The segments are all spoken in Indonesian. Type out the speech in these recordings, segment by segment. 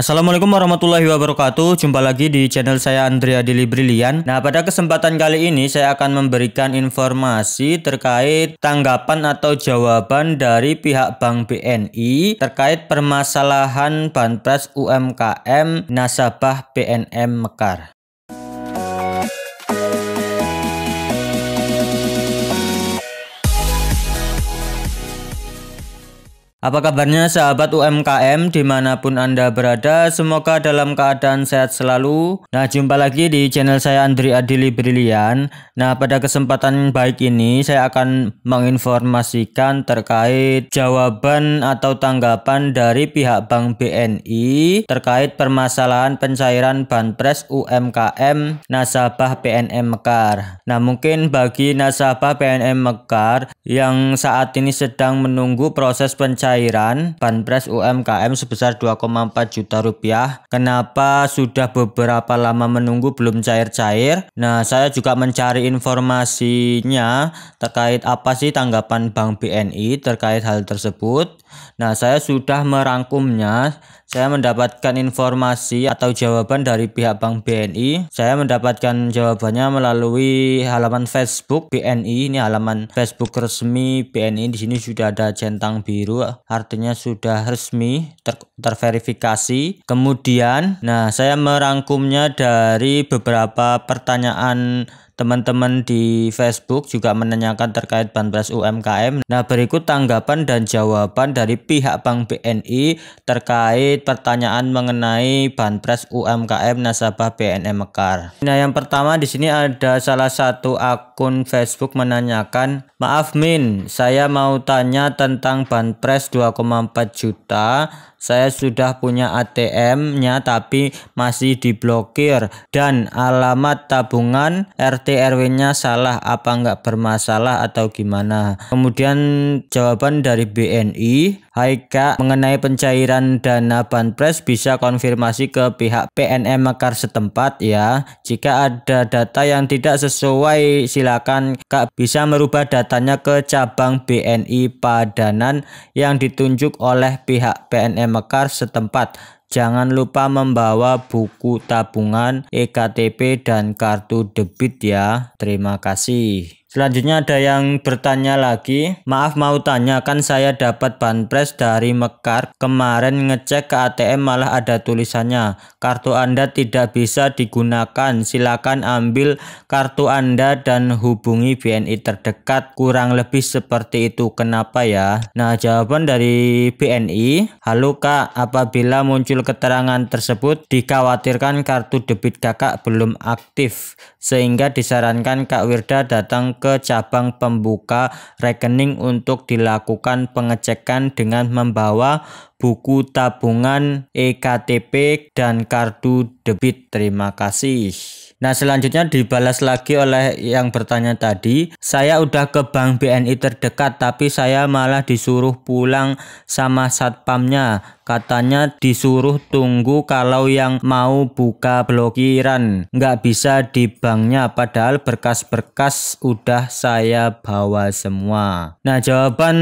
Assalamualaikum warahmatullahi wabarakatuh. Jumpa lagi di channel saya Andrea Dili Brilian. Nah, pada kesempatan kali ini saya akan memberikan informasi terkait tanggapan atau jawaban dari pihak Bank BNI terkait permasalahan Banpres UMKM nasabah PNM Mekar. Apa kabarnya sahabat UMKM dimanapun Anda berada, semoga dalam keadaan sehat selalu. Nah, jumpa lagi di channel saya Andrea Dili Brilian. Nah, pada kesempatan baik ini saya akan menginformasikan terkait jawaban atau tanggapan dari pihak Bank BNI terkait permasalahan pencairan Banpres UMKM nasabah PNM Mekar. Nah, mungkin bagi nasabah PNM Mekar yang saat ini sedang menunggu proses pencairan Banpres UMKM sebesar 2,4 juta rupiah. Kenapa sudah beberapa lama menunggu belum cair-cair? Nah, saya juga mencari informasinya terkait apa sih tanggapan Bank BNI terkait hal tersebut. Nah, saya sudah merangkumnya. Saya mendapatkan informasi atau jawaban dari pihak Bank BNI. Saya mendapatkan jawabannya melalui halaman Facebook BNI. Ini halaman Facebook resmi BNI. Di sini sudah ada centang biru, artinya sudah resmi terverifikasi. Kemudian, nah, saya merangkumnya dari beberapa pertanyaan teman-teman di Facebook juga menanyakan terkait Banpres UMKM. Nah, berikut tanggapan dan jawaban dari pihak Bank BNI terkait pertanyaan mengenai Banpres UMKM nasabah PNM Mekar. Nah, yang pertama di sini ada salah satu akun Facebook menanyakan, "Maaf Min, saya mau tanya tentang Banpres 2,4 juta. Saya sudah punya ATM-nya tapi masih diblokir dan alamat tabungan RT RW-nya salah, apa nggak bermasalah atau gimana?" Kemudian jawaban dari BNI, "Hai Kak, mengenai pencairan dana Banpres bisa konfirmasi ke pihak PNM Mekar setempat ya. Jika ada data yang tidak sesuai silakan Kak bisa merubah datanya ke cabang BNI Padanan yang ditunjuk oleh pihak PNM Mekar setempat. Jangan lupa membawa buku tabungan, EKTP dan kartu debit ya. Terima kasih." Selanjutnya ada yang bertanya lagi, "Maaf mau tanya, kan saya dapat Banpres dari Mekar, kemarin ngecek ke ATM malah ada tulisannya kartu Anda tidak bisa digunakan, silakan ambil kartu Anda dan hubungi BNI terdekat." Kurang lebih seperti itu, kenapa ya? Nah, jawaban dari BNI, "Halo Kak, apabila muncul keterangan tersebut dikhawatirkan kartu debit Kakak belum aktif sehingga disarankan Kak Wirda datang ke cabang pembuka rekening untuk dilakukan pengecekan dengan membawa buku tabungan, EKTP dan kartu debit. Terima kasih." Nah, selanjutnya dibalas lagi oleh yang bertanya tadi, "Saya udah ke Bank BNI terdekat tapi saya malah disuruh pulang sama satpamnya. Katanya disuruh tunggu kalau yang mau buka blokiran. Nggak bisa di banknya padahal berkas-berkas udah saya bawa semua." Nah, jawaban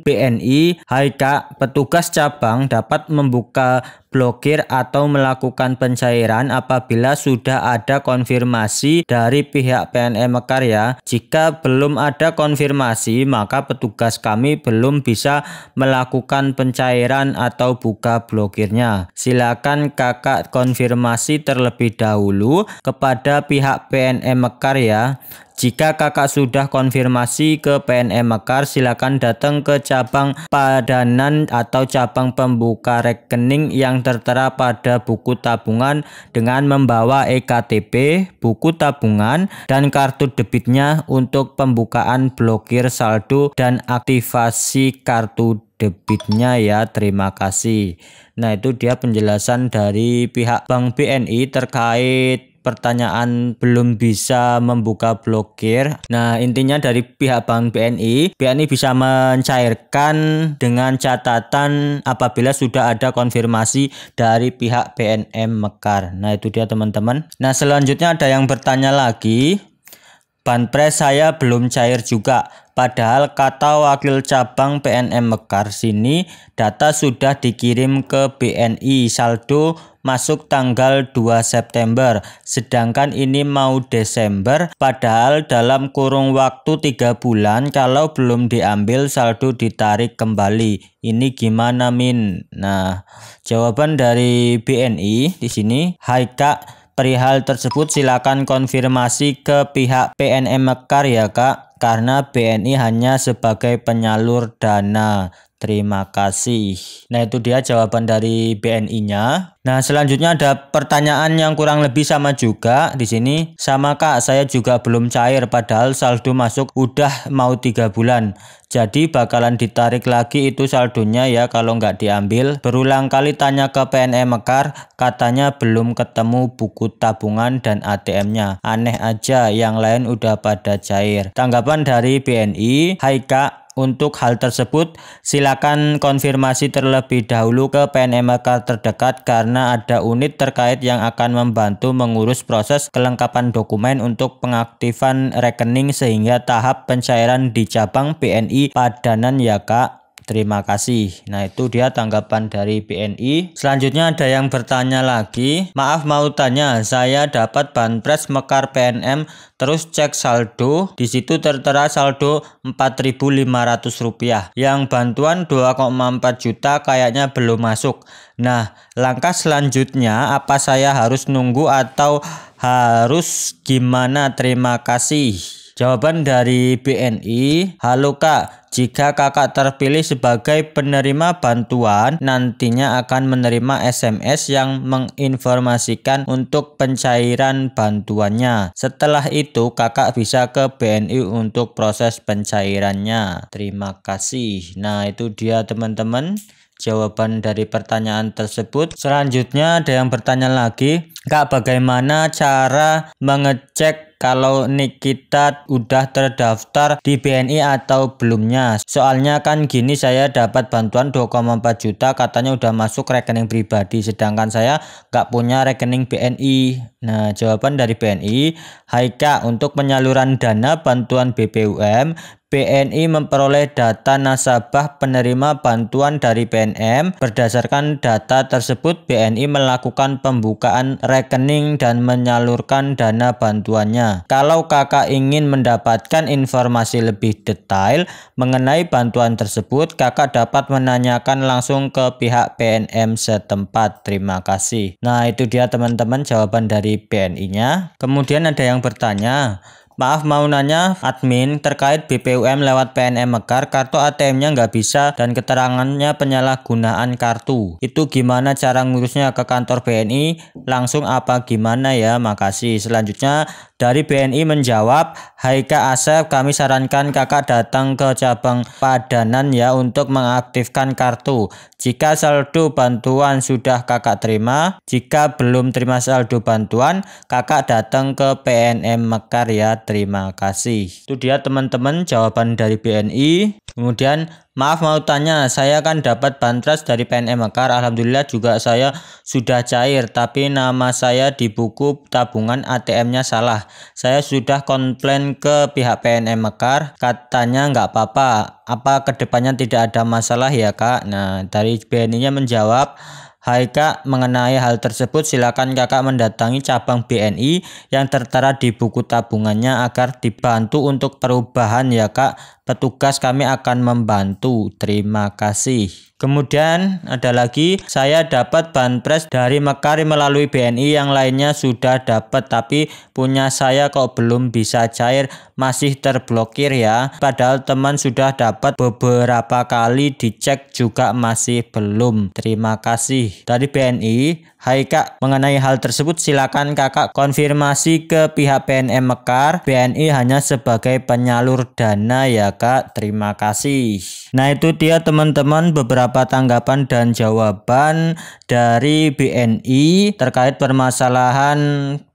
BNI, "Hai Kak, petugas cabang dapat membuka blokir atau melakukan pencairan apabila sudah ada konfirmasi dari pihak PNM Mekar ya. Jika belum ada konfirmasi maka petugas kami belum bisa melakukan pencairan atau buka blokirnya. Silakan Kakak konfirmasi terlebih dahulu kepada pihak PNM Mekar ya. Jika Kakak sudah konfirmasi ke PNM Mekar, silakan datang ke cabang Padanan atau cabang pembuka rekening yang tertera pada buku tabungan dengan membawa EKTP, buku tabungan, dan kartu debitnya untuk pembukaan blokir saldo dan aktivasi kartu debitnya ya. Terima kasih. Nah, itu dia penjelasan dari pihak Bank BNI terkait pertanyaan belum bisa membuka blokir. Nah, intinya dari pihak Bank BNI bisa mencairkan dengan catatan apabila sudah ada konfirmasi dari pihak PNM Mekar. Nah, itu dia teman-teman. Nah, selanjutnya ada yang bertanya lagi, banpres saya belum cair juga. Padahal kata wakil cabang PNM Mekar sini data sudah dikirim ke BNI, saldo masuk tanggal 2 September. Sedangkan ini mau Desember, padahal dalam kurung waktu 3 bulan kalau belum diambil saldo ditarik kembali. Ini gimana Min? Nah, jawaban dari BNI di sini, hai Kak, perihal tersebut silakan konfirmasi ke pihak PNM Mekar ya Kak. Karena BNI hanya sebagai penyalur dana. Terima kasih. Nah, itu dia jawaban dari BNI-nya. Nah, selanjutnya ada pertanyaan yang kurang lebih sama juga di sini. Sama Kak, saya juga belum cair padahal saldo masuk udah mau 3 bulan. Jadi bakalan ditarik lagi itu saldonya ya kalau nggak diambil. Berulang kali tanya ke PNM Mekar, katanya belum ketemu buku tabungan dan ATM-nya. Aneh aja, yang lain udah pada cair. Tanggapan dari BNI, hai Kak, untuk hal tersebut silakan konfirmasi terlebih dahulu ke PNM Mekar terdekat karena ada unit terkait yang akan membantu mengurus proses kelengkapan dokumen untuk pengaktifan rekening sehingga tahap pencairan di cabang BNI Padanan ya Kak. Terima kasih. Nah, itu dia tanggapan dari BNI. Selanjutnya ada yang bertanya lagi. Maaf mau tanya, saya dapat banpres Mekar PNM terus cek saldo, di situ tertera saldo Rp4.500. Yang bantuan 2,4 juta kayaknya belum masuk. Nah, langkah selanjutnya apa saya harus nunggu atau harus gimana? Terima kasih. Jawaban dari BNI, halo Kak, jika kakak terpilih sebagai penerima bantuan, nantinya akan menerima SMS yang menginformasikan untuk pencairan bantuannya. Setelah itu kakak bisa ke BNI untuk proses pencairannya. Terima kasih. Nah, itu dia teman-teman jawaban dari pertanyaan tersebut. Selanjutnya ada yang bertanya lagi, Kak, bagaimana cara mengecek kalau nik kita udah terdaftar di BNI atau belumnya? Soalnya kan gini, saya dapat bantuan 2,4 juta katanya udah masuk rekening pribadi, sedangkan saya nggak punya rekening BNI. Nah, jawaban dari BNI, hai Kak, untuk penyaluran dana bantuan BPUM, BNI memperoleh data nasabah penerima bantuan dari PNM. Berdasarkan data tersebut, BNI melakukan pembukaan rekening dan menyalurkan dana bantuannya. Kalau kakak ingin mendapatkan informasi lebih detail mengenai bantuan tersebut, kakak dapat menanyakan langsung ke pihak PNM setempat. Terima kasih. Nah, itu dia teman-teman jawaban dari BNI-nya. Kemudian ada yang bertanya, maaf mau nanya admin terkait BPUM lewat PNM Mekar, kartu ATM-nya nggak bisa dan keterangannya penyalahgunaan kartu. Itu gimana cara ngurusnya ke kantor BNI? Langsung apa gimana ya? Makasih. Selanjutnya dari BNI menjawab, hai Kak Asep, kami sarankan kakak datang ke cabang Padanan ya untuk mengaktifkan kartu. Jika saldo bantuan sudah kakak terima, jika belum terima saldo bantuan, kakak datang ke PNM Mekar ya. Terima kasih. Itu dia teman-teman jawaban dari BNI. Kemudian maaf mau tanya, saya kan dapat banpres dari PNM Mekar, alhamdulillah juga saya sudah cair, tapi nama saya di buku tabungan ATM-nya salah. Saya sudah komplain ke pihak PNM Mekar, katanya nggak apa-apa. Apa kedepannya tidak ada masalah ya Kak? Nah, dari BNI-nya menjawab, hai Kak, mengenai hal tersebut silakan kakak mendatangi cabang BNI yang tertera di buku tabungannya agar dibantu untuk perubahan ya Kak. Petugas kami akan membantu. Terima kasih. Kemudian ada lagi, saya dapat banpres dari Mekar melalui BNI, yang lainnya sudah dapat tapi punya saya kok belum bisa cair, masih terblokir ya. Padahal teman sudah dapat beberapa kali dicek juga masih belum. Terima kasih. Dari BNI, hai Kak, mengenai hal tersebut silakan kakak konfirmasi ke pihak PNM Mekar. BNI hanya sebagai penyalur dana ya Kak. Terima kasih. Nah, itu dia teman-teman beberapa tanggapan dan jawaban dari BNI terkait permasalahan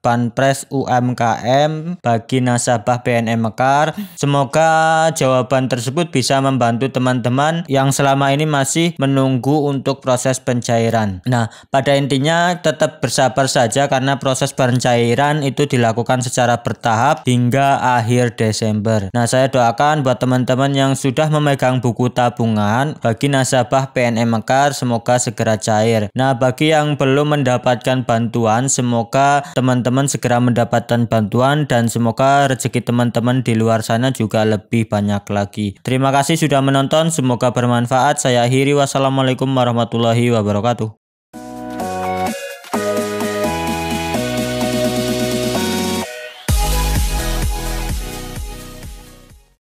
Banpres UMKM bagi nasabah BNI Mekar. Semoga jawaban tersebut bisa membantu teman-teman yang selama ini masih menunggu untuk proses pencairan. Nah, pada intinya tetap bersabar saja karena proses pencairan itu dilakukan secara bertahap hingga akhir Desember. Nah, saya doakan buat teman-teman yang sudah memegang buku tabungan bagi nasabah BNI Mekar semoga segera cair. Nah, bagi yang belum mendapatkan bantuan, semoga teman-teman segera mendapatkan bantuan dan semoga rezeki teman-teman di luar sana juga lebih banyak lagi. Terima kasih sudah menonton, semoga bermanfaat. Saya akhiri, wassalamualaikum warahmatullahi wabarakatuh.